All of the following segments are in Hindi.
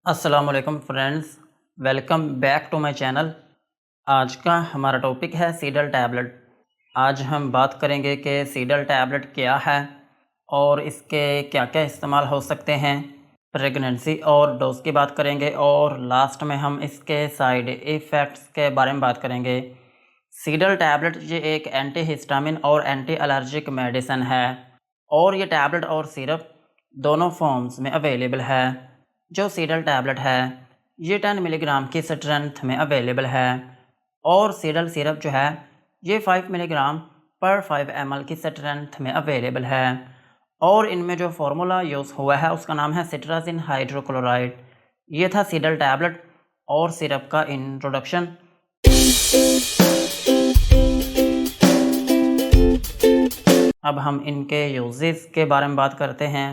अस्सलामुअलैकुम friends, welcome back to my channel. आज का हमारा टॉपिक है सीडल टैबलेट। आज हम बात करेंगे कि सीडल टैबलेट क्या है और इसके क्या क्या इस्तेमाल हो सकते हैं। प्रेगनेंसी और डोज की बात करेंगे और लास्ट में हम इसके साइड इफ़ेक्ट्स के बारे में बात करेंगे। सीडल टैबलेट ये एक एंटी हिस्टामिन और एंटी एलर्जिक मेडिसिन है और ये टैबलेट और सिरप दोनों फॉर्म्स में अवेलेबल है। जो सीडल टैबलेट है ये 10 मिलीग्राम की स्ट्रेंथ में अवेलेबल है और सीडल सिरप जो है ये 5 मिलीग्राम पर 5 ml की स्ट्रेंथ में अवेलेबल है। और इनमें जो फार्मूला यूज़ हुआ है उसका नाम है सिट्राजिन हाइड्रोक्लोराइड। ये था सीडल टैबलेट और सिरप का इंट्रोडक्शन। अब हम इनके यूजेस के बारे में बात करते हैं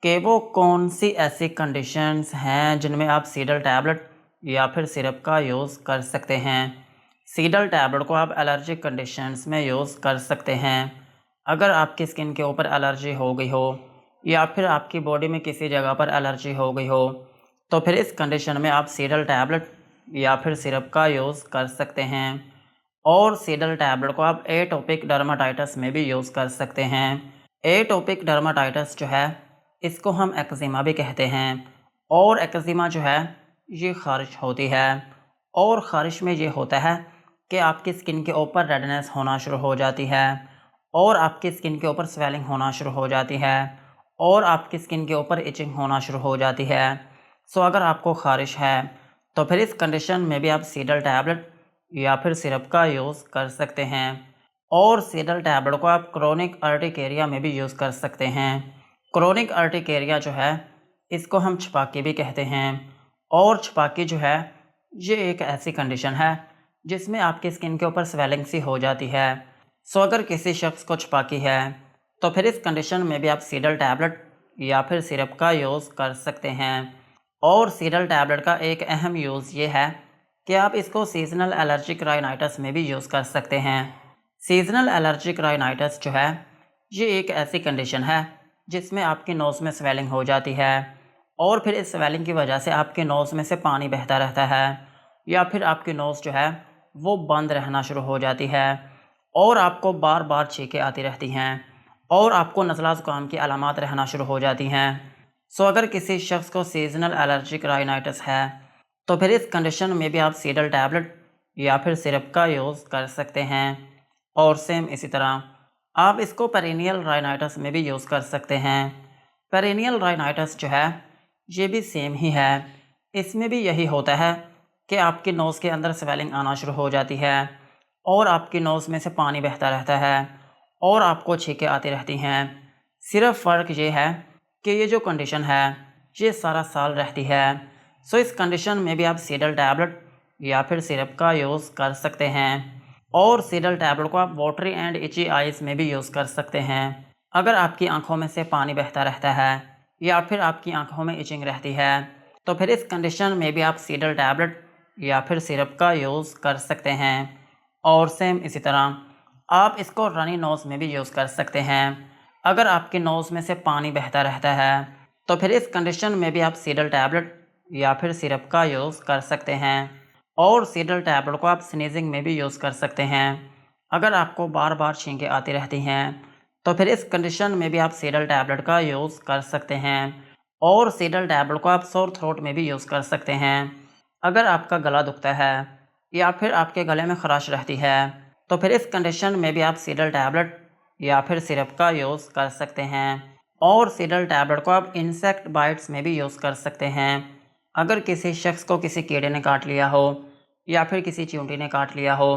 कि वो कौन सी ऐसी कंडीशंस हैं जिनमें आप सीडल टैबलेट या फिर सिरप का यूज़ कर सकते हैं। सीडल टैबलेट को आप एलर्जिक कंडीशंस में यूज़ कर सकते हैं। अगर आपकी स्किन के ऊपर एलर्जी हो गई हो या फिर आपकी बॉडी में किसी जगह पर एलर्जी हो गई हो तो फिर इस कंडीशन में आप सीडल टैबलेट या फिर सिरप का यूज़ कर सकते हैं। और सीडल टैबलेट को आप एटोपिक डर्माटाइटिस में भी यूज़ कर सकते हैं। एटोपिक डर्माटाइटिस जो है इसको हम एक्जिमा भी कहते हैं और एक्जिमा जो है ये ख़ारिश होती है और ख़ारिश में ये होता है कि आपकी स्किन के ऊपर रेडनेस होना शुरू हो जाती है और आपकी स्किन के ऊपर स्वेलिंग होना शुरू हो जाती है और आपकी स्किन के ऊपर इचिंग होना शुरू हो जाती है। सो अगर आपको ख़ारिश है तो फिर इस कंडीशन में भी आप सीडल टैबलेट या फिर सिरप का यूज़ कर सकते हैं। और सीडल टैबलेट को आप क्रोनिक अर्टिकेरिया में भी यूज़ कर सकते हैं। क्रोनिक अर्टिकेरिया जो है इसको हम छपाकी भी कहते हैं और छपाकी जो है ये एक ऐसी कंडीशन है जिसमें आपकी स्किन के ऊपर स्वेलिंग सी हो जाती है। सो अगर किसी शख्स को छपाकी है तो फिर इस कंडीशन में भी आप सीडल टैबलेट या फिर सिरप का यूज़ कर सकते हैं। और सीडल टैबलेट का एक अहम यूज़ ये है कि आप इसको सीजनल एलर्जिक राइनाइटिस में भी यूज़ कर सकते हैं। सीजनल एलर्जिक राइनाइटिस जो है ये एक ऐसी कंडीशन है जिसमें आपकी नोज़ में स्वेलिंग हो जाती है और फिर इस स्वेलिंग की वजह से आपके नोज़ में से पानी बहता रहता है या फिर आपकी नोज़ जो है वो बंद रहना शुरू हो जाती है और आपको बार बार छींकें आती रहती हैं और आपको नज़ला ज़ुकाम की अलामात रहना शुरू हो जाती हैं। सो अगर किसी शख्स को सीजनल एलर्जिक राइनाइटिस है तो फिर इस कंडीशन में भी आप सीडल टैबलेट या फिर सिरप का यूज़ कर सकते हैं। और सेम इसी तरह आप इसको पेरिनियल राइनाइटिस में भी यूज़ कर सकते हैं। पेरिनियल राइनाइटिस जो है ये भी सेम ही है। इसमें भी यही होता है कि आपकी नोज़ के अंदर स्वेलिंग आना शुरू हो जाती है और आपकी नोज़ में से पानी बहता रहता है और आपको छींकें आती रहती हैं। सिर्फ फ़र्क ये है कि ये जो कंडीशन है ये सारा साल रहती है। सो इस कंडीशन में भी आप सीडल टैबलेट या फिर सिरप का यूज़ कर सकते हैं। और सीडल टैबलेट को आप वाटरी एंड इची आइज़ में भी यूज़ कर सकते हैं। अगर आपकी आंखों में से पानी बहता रहता है या फिर आपकी आंखों में इचिंग रहती है तो फिर इस कंडीशन में भी आप सीडल टैबलेट या फिर सिरप का यूज़ कर सकते हैं। और सेम इसी तरह आप इसको रनी नोज़ में भी यूज़ कर सकते हैं। अगर आपकी नोज़ में से पानी बहता रहता है तो फिर इस कंडीशन में भी आप सीडल टैबलेट या फिर सिरप का यूज़ कर सकते हैं। और सीडल टैबलेट को आप स्नीजिंग में भी यूज़ कर सकते हैं। अगर आपको बार बार छींकें आती रहती हैं तो फिर इस कंडीशन में भी आप सीडल टैबलेट का यूज़ कर सकते हैं। और सीडल टैबलेट को आप सोर थ्रोट में भी यूज़ कर सकते हैं। अगर आपका गला दुखता है या फिर आपके गले में खराश रहती है तो फिर इस कंडीशन में भी आप सीडल टैबलेट या फिर सिरप का यूज़ कर सकते हैं। और सीडल टैबलेट को आप इंसेक्ट बाइट्स में भी यूज़ कर सकते हैं। अगर किसी शख्स को किसी कीड़े ने काट लिया हो या फिर किसी चींटी ने काट लिया हो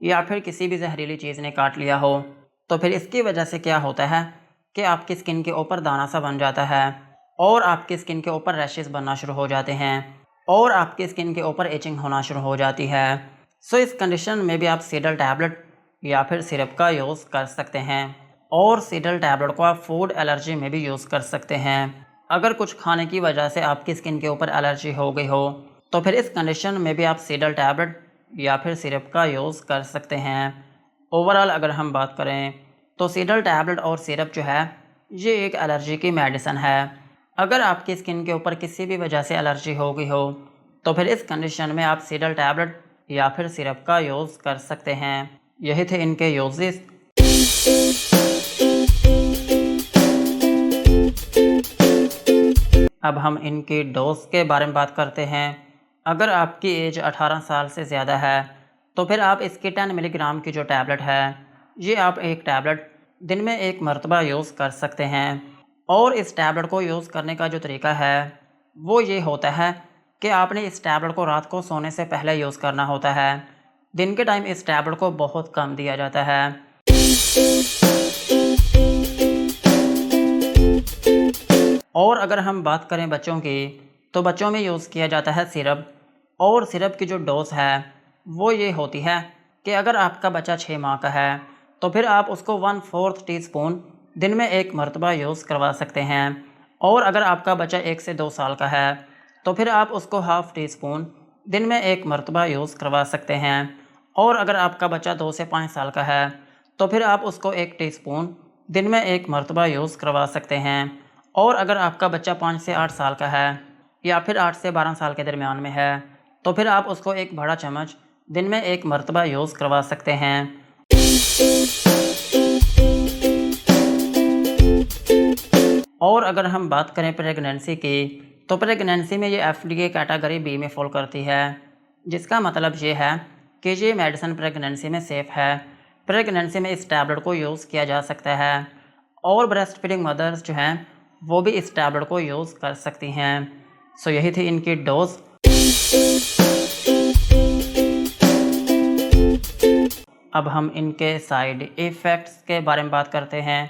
या फिर किसी भी जहरीली चीज़ ने काट लिया हो तो फिर इसकी वजह से क्या होता है कि आपकी स्किन के ऊपर दाना सा बन जाता है और आपकी स्किन के ऊपर रैशेस बनना शुरू हो जाते हैं और आपकी स्किन के ऊपर इचिंग होना शुरू हो जाती है। सो इस कंडीशन में भी आप सीडल टैबलेट या फिर सिरप का यूज़ कर सकते हैं। और सीडल टैबलेट को आप फूड एलर्जी में भी यूज़ कर सकते हैं। अगर कुछ खाने की वजह से आपकी स्किन के ऊपर एलर्जी हो गई हो तो फिर इस कंडीशन में भी आप सीडल टैबलेट या फिर सिरप का यूज़ कर सकते हैं। ओवरऑल अगर हम बात करें तो सीडल टैबलेट और सिरप जो है ये एक एलर्जी की मेडिसिन है अगर आपकी स्किन के ऊपर किसी भी वजह से एलर्जी हो गई हो तो फिर इस कंडीशन में आप सीडल टैबलेट या फिर सिरप का यूज़ कर सकते हैं। यही थे इनके यूजेस। अब हम इनकी डोज के बारे में बात करते हैं। अगर आपकी एज 18 साल से ज़्यादा है तो फिर आप इसकी 10 मिलीग्राम की जो टैबलेट है ये आप एक टैबलेट दिन में एक मरतबा यूज़ कर सकते हैं। और इस टैबलेट को यूज़ करने का जो तरीका है वो ये होता है कि आपने इस टैबलेट को रात को सोने से पहले यूज़ करना होता है। दिन के टाइम इस टैबलेट को बहुत कम दिया जाता है। और अगर हम बात करें बच्चों की तो बच्चों में यूज़ किया जाता है सिरप। और सिरप की जो डोज़ है वो ये होती है कि अगर आपका बच्चा 6 माह का है तो फिर आप उसको 1/4 टीस्पून दिन में एक मरतबा यूज़ करवा सकते हैं। और अगर आपका बच्चा 1 से 2 साल का है तो फिर आप उसको 1/2 टीस्पून दिन में एक मरतबा यूज़ करवा सकते हैं। और अगर आपका बच्चा 2 से 5 साल का है तो फिर आप उसको 1 टीस्पून दिन में एक मरतबा यूज़ करवा सकते हैं। और अगर आपका बच्चा 5 से 8 साल का है या फिर 8 से 12 साल के दरमियान में है तो फिर आप उसको एक बड़ा चम्मच दिन में एक मरतबा यूज़ करवा सकते हैं। और अगर हम बात करें प्रेगनेंसी की तो प्रेगनेंसी में ये FDA कैटेगरी B में फॉल करती है, जिसका मतलब ये है कि ये मेडिसिन प्रेगनेंसी में सेफ़ है। प्रेगनेंसी में इस टैबलेट को यूज़ किया जा सकता है और ब्रेस्ट फीडिंग मदर्स जो हैं वो भी इस टैबलेट को यूज़ कर सकती हैं। सो यही थी इनकी डोज। अब हम इनके साइड इफ़ेक्ट्स के बारे में बात करते हैं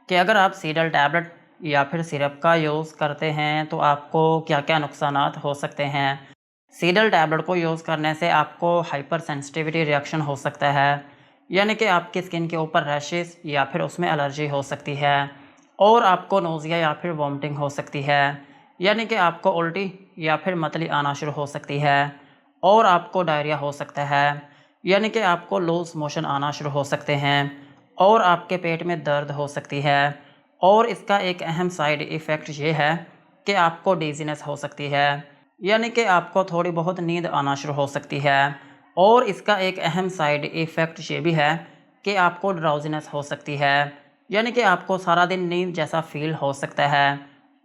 कि अगर आप सीडल टैबलेट या फिर सिरप का यूज़ करते हैं तो आपको क्या क्या नुकसानात हो सकते हैं। सीडल टैबलेट को यूज़ करने से आपको हाइपर सेंसिटिविटी रिएक्शन हो सकता है, यानी कि आपकी स्किन के ऊपर रैशेस या फिर उसमें एलर्जी हो सकती है। और आपको नोज़िया या फिर वॉमिटिंग हो सकती है, यानी कि आपको उल्टी या फिर मतली आना शुरू हो सकती है। और आपको डायरिया हो सकता है, यानी कि आपको लूज़ मोशन आना शुरू हो सकते हैं। और आपके पेट में दर्द हो सकती है। और इसका एक अहम साइड इफ़ेक्ट ये है कि आपको डिज़ीनेस हो सकती है, यानी कि आपको थोड़ी बहुत नींद आना शुरू हो सकती है। और इसका एक अहम साइड इफ़ेक्ट ये भी है कि आपको ड्राउज़ीनेस हो सकती है, यानी कि आपको सारा दिन नींद जैसा फ़ील हो सकता है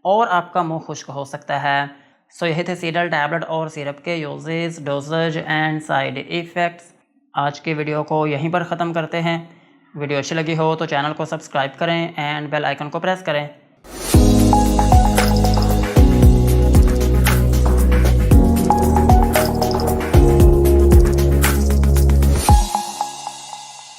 और आपका मुंह खुश्क हो सकता है। सो यही थे सीडल टैबलेट और सिरप के uses, dosages and side effects. आज की वीडियो को यहीं पर ख़त्म करते हैं। वीडियो अच्छी लगी हो तो चैनल को सब्सक्राइब करें एंड बेल आइकन को प्रेस करें